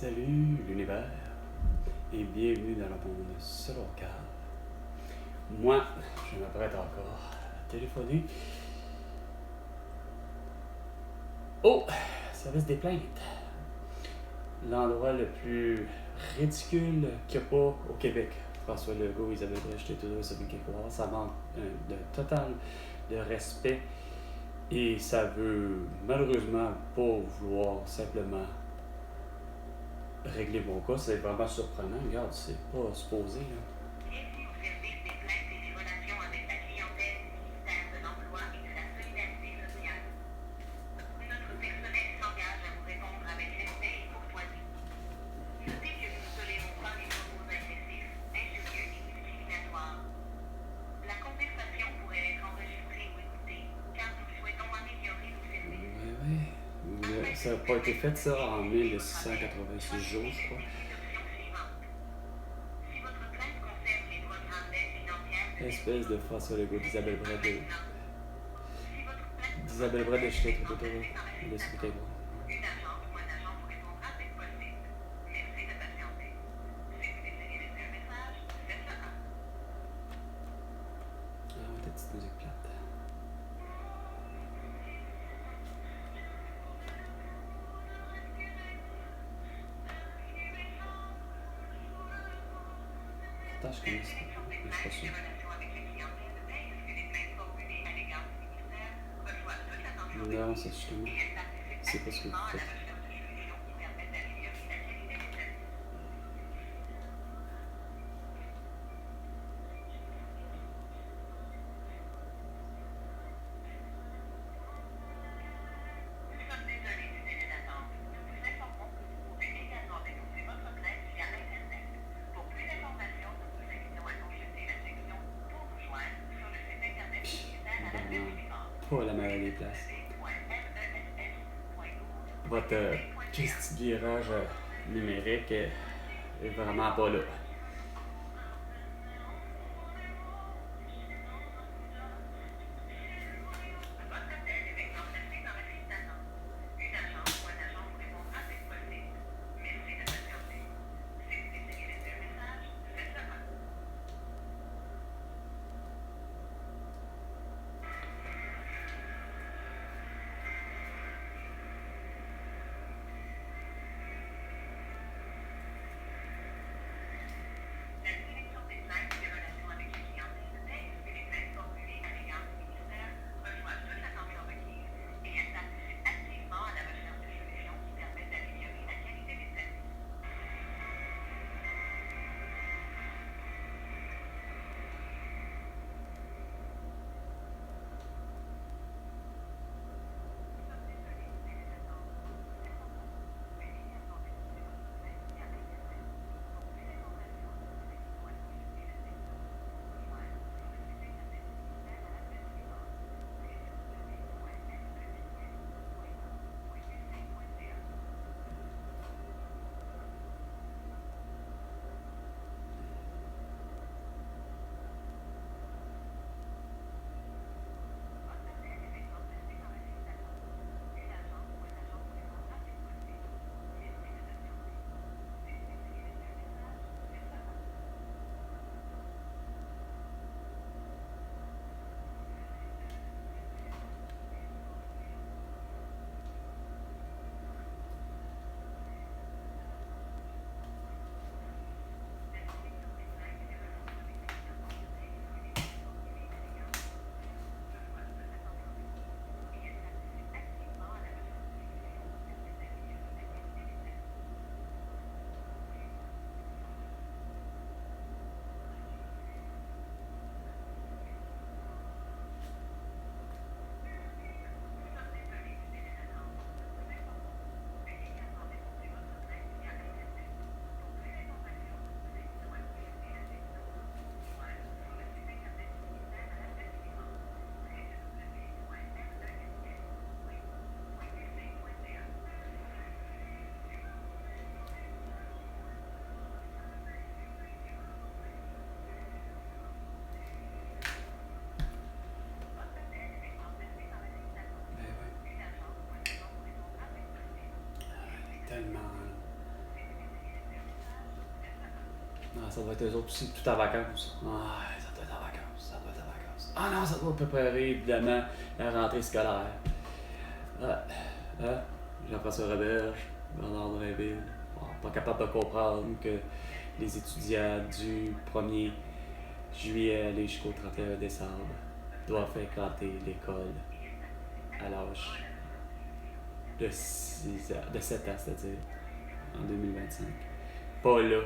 Salut l'univers et bienvenue dans le monde solocal. Moi, je m'apprête encore à téléphoner au service des plaintes. L'endroit le plus ridicule qu'il n'y a pas au Québec. François Legault, Isabelle Brecht et tout ça, ça manque de total de respect et ça veut malheureusement pas vouloir simplement régler mon cas. C'est vraiment surprenant. Regarde, c'est pas supposé. Là. Bienvenue au service des plaintes et des relations avec la clientèle du ministère de l'Emploi et de la Solidarité sociale. Notre personnel s'engage à vous répondre avec respect et courtoisie. Notez que nous ne tolérons pas les propos agressifs, injurieux et discriminatoires. La conversation pourrait être enregistrée ou écoutée, car nous souhaitons améliorer nos services. Oui. Ça n'a pas été fait, ça, en 1686 jours, je crois. Si votre plainte concerne les programmes d'aide financière Espèce de François Legault, d'Isabelle Brett, d'Isabelle Brett de Chute, Une de agente ou un agent vous répondra dès que possible. Merci de patienter. Si vous désirez laisser un message, faites-le 1. Ah, ouais, ta petite musique plate. Attends, je connais ça. Mais je suis pas sûr. Non, c'est justement. C'est pas ce que vous faites. Nous sommes désolés du délai d'attente. Nous vous informons que vous pouvez également déposer votre plainte via Internet. Pour plus d'informations, nous vous invitons à consulter la section Pour nous joindre sur le site Internet du ministère à l'adresse suivante. Pas la meilleure des places. Votre petit virage numérique est vraiment pas là. Votre appel est maintenant placé dans la liste d'attente. Une agente ou un agent vous répondra dès que possible. Merci de patienter. Si vous désirez laisser un message, faites-le 1. ça doit être eux autres aussi, tout en vacances. Ah, ça doit être en vacances, ça doit être en vacances. Ah non, ça doit préparer, évidemment, la rentrée scolaire. Ah, ah, Jean-François Roberge, Bernard Drinville, pas capable de comprendre que les étudiants du 1er juillet aller jusqu'au 31 décembre doivent fréquenter l'école à l'âge de 7 ans, c'est-à-dire en 2025. Pas là.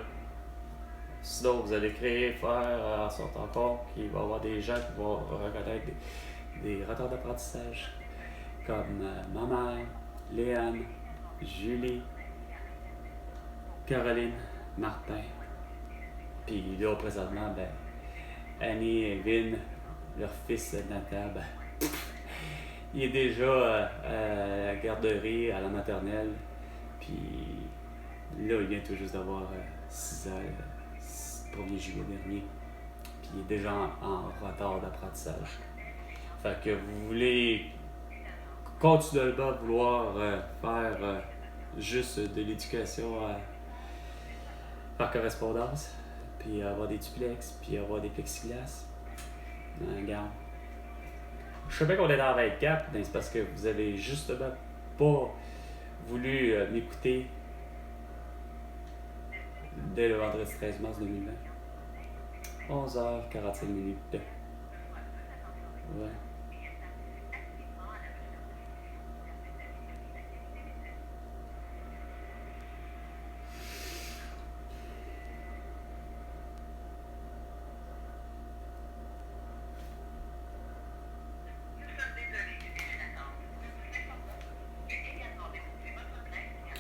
Sinon, vous allez faire en sorte encore qu'il va y avoir des gens qui vont reconnaître des retards d'apprentissage comme ma mère, Léane, Julie, Caroline, Martin. Puis là, présentement, Annie et Vin, leur fils Nathan, il est déjà à la garderie, à la maternelle. Puis là, il vient tout juste d'avoir 6 ans, le 1er juillet dernier. Puis il est déjà en retard d'apprentissage. Fait que vous voulez continuer à vouloir faire juste de l'éducation par correspondance, puis avoir des duplex, puis avoir des plexiglas. Regarde. Je sais bien qu'on est dans 24, mais c'est parce que vous avez justement pas voulu m'écouter dès le vendredi 13 mars 2020. 11h45 minutes. Ouais.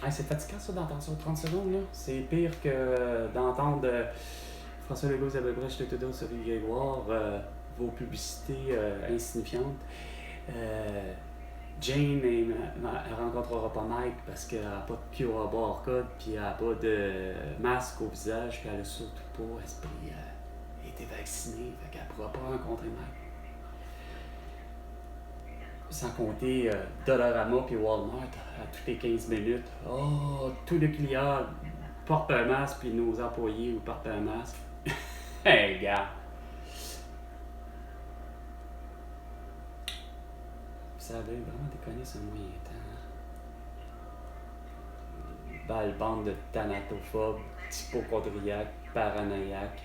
Ah, c'est fatigant ça d'entendre ça 30 secondes là. C'est pire que d'entendre François Legault, Isabelle Brèche, Le Trudeau, Sophie Grégoire, vos publicités insignifiantes. Jane elle rencontrera pas Mike parce qu'elle n'a pas de QR barcode puis elle n'a pas de masque au visage puis elle a surtout pas été vaccinée, fait qu'elle ne pourra pas rencontrer Mike. Sans compter Dollarama puis Walmart à toutes les 15 minutes. Oh, tous les clients portent un masque puis nos employés portent un masque. Hey, gars! Ça avait vraiment déconné ce moyen temps. Belle bande de thanatophobes, hypochondriaques, paranoïaques.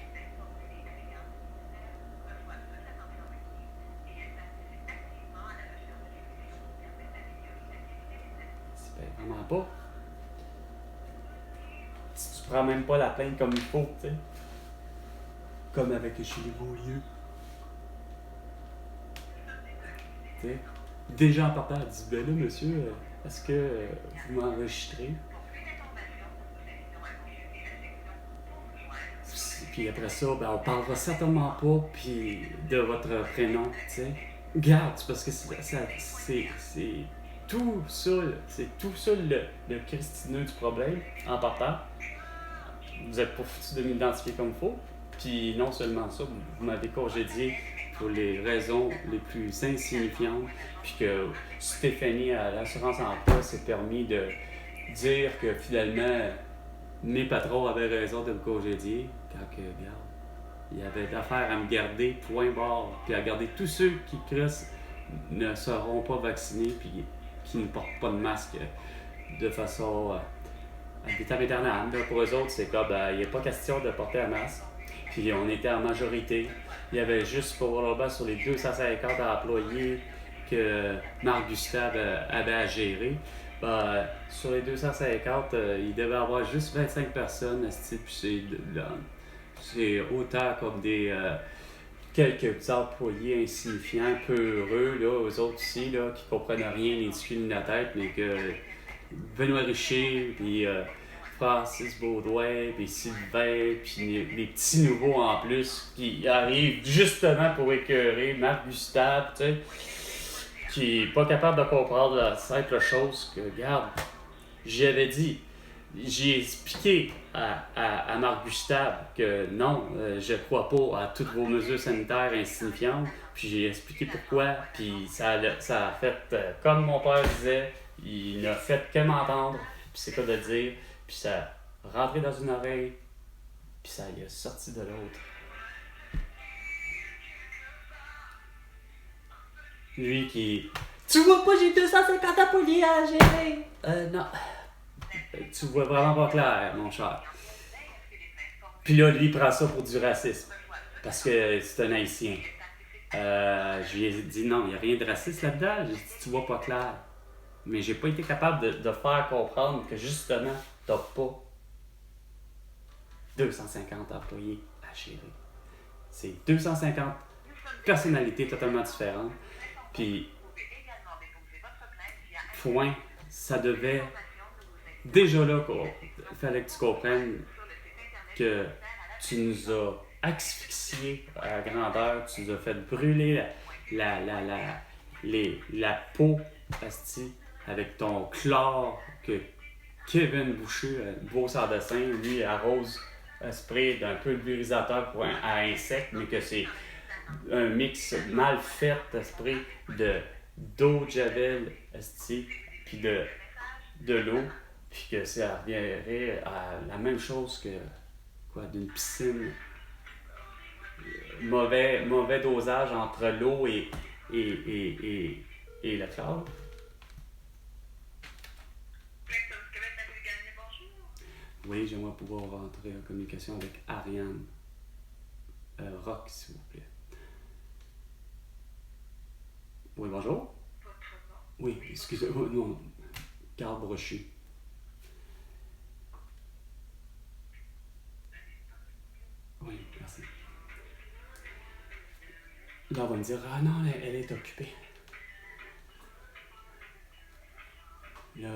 Vraiment pas. Si tu prends même pas la plainte comme il faut, tu sais. Comme avec chez les Beaulieu. Tu sais. Déjà en partant, elle dit ben là, monsieur, est-ce que vous m'enregistrez? Puis après ça, on parlera certainement pas puis de votre prénom, tu sais. Regarde, c'est parce que c'est tout ça le christineux du problème en partant. Vous n'êtes pas foutu de m'identifier comme il faut. Puis non seulement ça, vous m'avez congédié pour les raisons les plus insignifiantes. Puis que Stéphanie à l'assurance emploi s'est permis de dire que finalement mes patrons avaient raison de me congédier. Quand que, regarde, il y avait d'affaires à me garder, point barre. Puis à garder tous ceux qui crissent ne seront pas vaccinés. Puis qui ne portent pas de masque de façon éternelle. Pour eux autres, c'est comme il n'y a pas question de porter un masque. Puis on était en majorité. Il y avait juste probablement sur les 250 employés que Marc Gustave avait à gérer. Sur les 250, il devait y avoir juste 25 personnes. Puis c'est autant comme des quelques employés insignifiants, peu heureux, là, aux autres ici, là, qui comprennent rien, ni du ni de la tête, mais que Benoît Richer, puis Francis Baudouin, puis Sylvain, puis les petits nouveaux en plus, qui arrivent justement pour écœurer Marc Gustave, tu sais, qui est pas capable de comprendre la simple chose que, regarde, j'avais dit, j'ai expliqué à Marc Gustave que non, je crois pas à toutes vos mesures sanitaires insignifiantes. Puis j'ai expliqué pourquoi. Puis ça a fait comme mon père disait, il n'a fait que m'entendre. Puis c'est quoi de dire. Puis ça a rentré dans une oreille. Puis ça y a sorti de l'autre. Lui qui... Tu vois pas, j'ai 250 ampoules à gérer! Non. Tu vois vraiment pas clair, mon cher. Puis là, lui, il prend ça pour du racisme. Parce que c'est un haïtien. Je lui ai dit non, il n'y a rien de raciste là-dedans. J'ai dit, tu vois pas clair. Mais j'ai pas été capable de faire comprendre que justement, t'as pas 250 employés à gérer. C'est 250 personnalités totalement différentes. Puis, point, ça devait... Déjà là, il fallait que tu comprennes que tu nous as asphyxiés à la grandeur, tu nous as fait brûler la peau, asti, avec ton chlore que Kevin Boucher, beau sans dessin, lui arrose un spray d'un pulvérisateur à insectes, mais que c'est un mix mal fait, spray d'eau de javel, asti, puis de l'eau, puis que ça reviendrait à la même chose que d'une piscine. Mauvais dosage entre l'eau et le chlore. Oui, j'aimerais pouvoir rentrer en communication avec Ariane Rock, s'il vous plaît. Oui, bonjour. Oui, excusez-moi, non. Carl Brochu. Oui, merci. Là, on va me dire, ah non, elle est occupée. Là,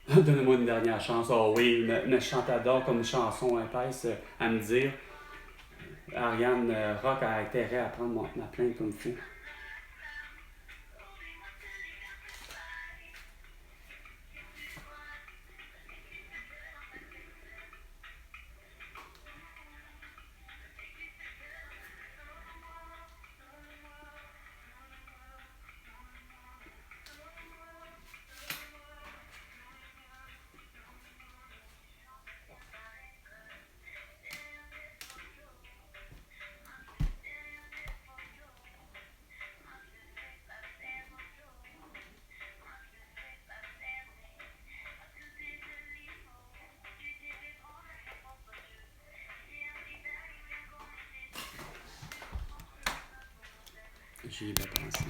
donnez-moi une dernière chance. Oh oui, me chantadore comme une chanson épaisse à me dire. Ariane Rock a intérêt à prendre ma plainte comme fou. J'y ai pas pensé.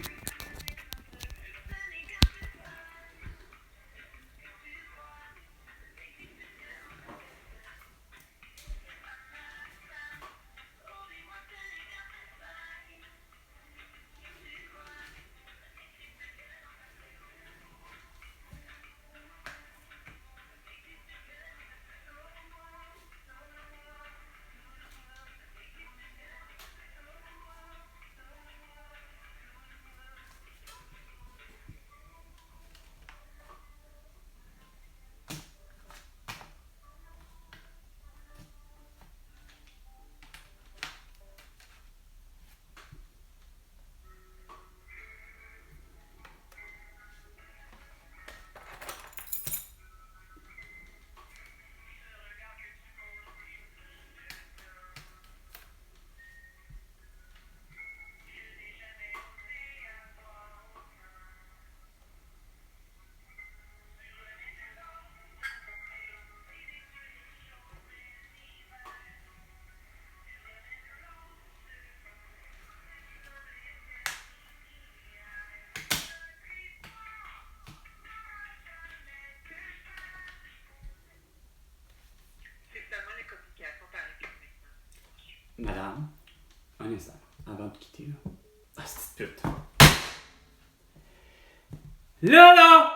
Madame, un instant, avant de quitter, là. Ah, c'est pute. Là!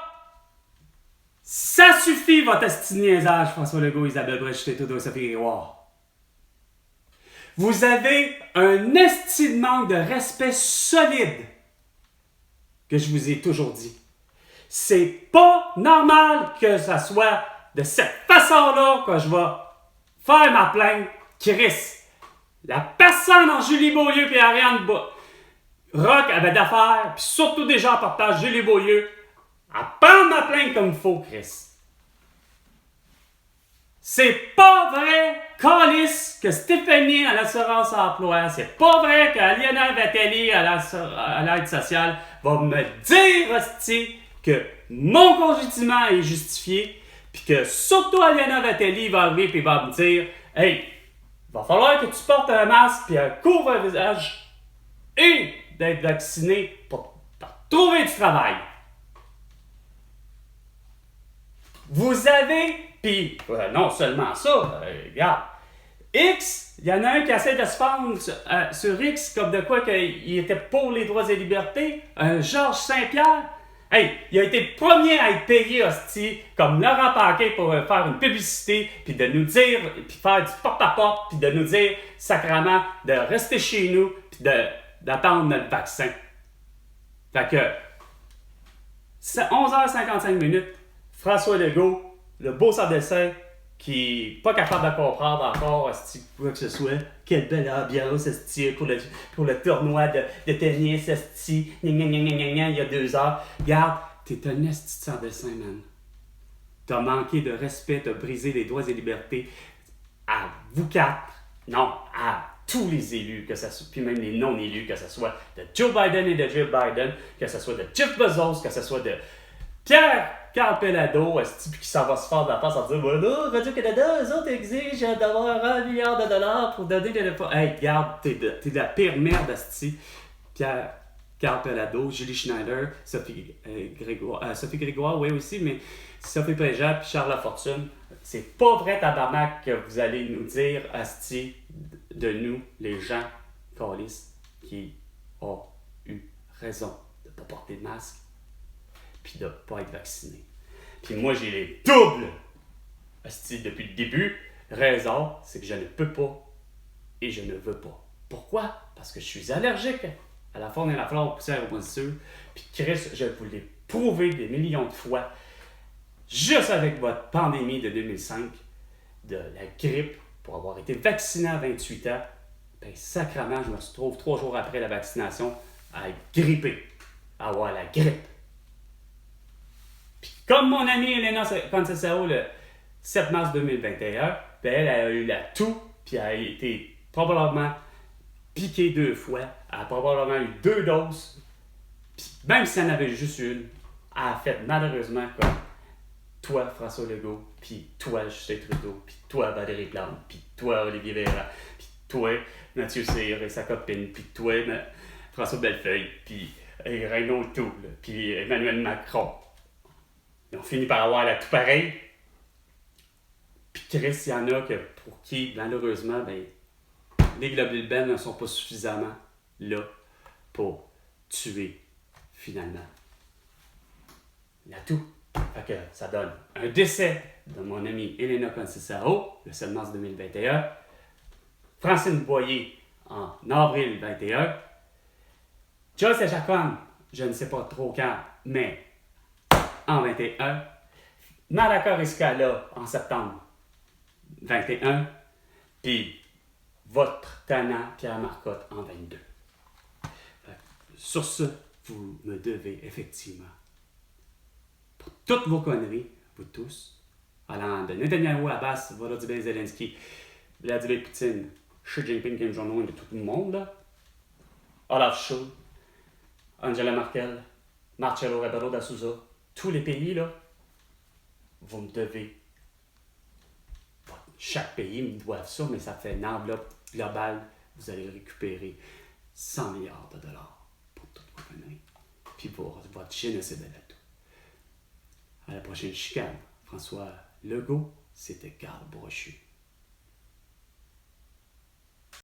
Ça suffit, votre esti de niaisage, François Legault, Isabelle Brèche, Trudeau, Sophie Grégoire. Vous avez un esti de manque de respect solide que je vous ai toujours dit. C'est pas normal que ça soit de cette façon-là que je vais faire ma plainte, Chris. La personne en Julie Beaulieu et Ariane Rock avait d'affaires, puis surtout déjà en partage Julie Beaulieu, à prendre ma plainte comme il faut, Chris. C'est pas vrai, Calice, que Stéphanie à l'assurance emploi, c'est pas vrai que Lionel Vatelli à l'aide sociale va me dire, hostie, que mon congédiement est justifié, puis que surtout Lionel Vatelli va arriver et va me dire, hey, va falloir que tu portes un masque puis un couvre-visage et d'être vacciné pour trouver du travail. Vous avez, puis non seulement ça, regarde, X, il y en a un qui essaie de se fendre sur X comme de quoi qu'il était pour les droits et libertés, Georges Saint-Pierre. Hey, il a été le premier à être payé, hostie, comme Laurent Paquin pour faire une publicité, puis de nous dire, puis faire du porte-à-porte, puis de nous dire, sacrément, de rester chez nous, puis d'attendre notre vaccin. Fait que, c'est 11h55, François Legault, le beau sans dessin, qui n'est pas capable de comprendre encore quoi que ce soit. Quelle belle ambiance pour le tournoi de tennis, il y a 2 heures. Regarde, t'es un esti sans dessin, man. T'as manqué de respect, t'as brisé les droits et libertés à vous quatre, non, à tous les élus, que ça soit, puis même les non-élus, que ce soit de Joe Biden et de Jill Biden, que ce soit de Jeff Bezos, que ce soit de Pierre-Carl Pelado, qui s'en va se faire de la face en disant voilà, Radio-Canada, eux autres exigent d'avoir $1 milliard pour donner des fonds. Hey, regarde, t'es de la pire merde, Pierre-Carl Pelado, Julie Schneider, Sophie Grégoire, oui aussi, mais Sophie Préjean puis Charles Lafortune. C'est pas vrai, tabarnak, que vous allez nous dire, asti, de nous, les gens, câlisses, qui ont eu raison de ne pas porter de masque puis de ne pas être vacciné. Puis moi, j'ai les doubles, asti, depuis le début. Raison, c'est que je ne peux pas et je ne veux pas. Pourquoi? Parce que je suis allergique à la faune et à la flore, aux poussières, aux moisissures. Puis Chris, je vous l'ai prouvé des millions de fois, juste avec votre pandémie de 2005, de la grippe, pour avoir été vacciné à 28 ans, ben sacrément, je me retrouve 3 jours après la vaccination à être grippé, à avoir la grippe. Puis comme mon amie Elena Conceição le 7 mars 2021, ben elle a eu la toux, puis elle a été probablement piquée 2 fois, elle a probablement eu 2 doses, puis même si elle en avait juste une, elle a fait malheureusement comme toi, François Legault, puis toi, Justin Trudeau, puis toi, Valérie Plante, puis toi, Olivier Véran, puis toi, Mathieu Cyr et sa copine, puis toi, François Bellefeuille, puis Renaud Toul, puis Emmanuel Macron. Ils ont fini par avoir la tout pareil. Puis Chris, il y en a pour qui, malheureusement, ben, les globules blancs ne sont pas suffisamment là pour tuer, finalement, la toux. Fait que ça donne un décès de mon amie Elena Conceição le 7 mars 2021, Francine Boyer en avril 2021, Joyce Echaquan, je ne sais pas trop quand, mais en 21, Malaka Riscala en septembre 21, puis votre tannant Pierre Marcotte en 22. Sur ce, vous me devez effectivement toutes vos conneries, vous tous, allant de Netanyahu, Abbas, Volodymyr Zelensky, Vladimir Poutine, Xi Jinping, Kim Jong-un et tout le monde, là, Olaf Scholz, Angela Merkel, Marcelo Rebelo da Souza, tous les pays, là, vous me devez. Chaque pays me doit ça, mais ça fait une enveloppe globale. Vous allez récupérer 100 milliards de dollars pour toutes vos conneries. Puis pour votre génocide à la tout. À la prochaine chicane, François Legault, c'était Carl Brochu.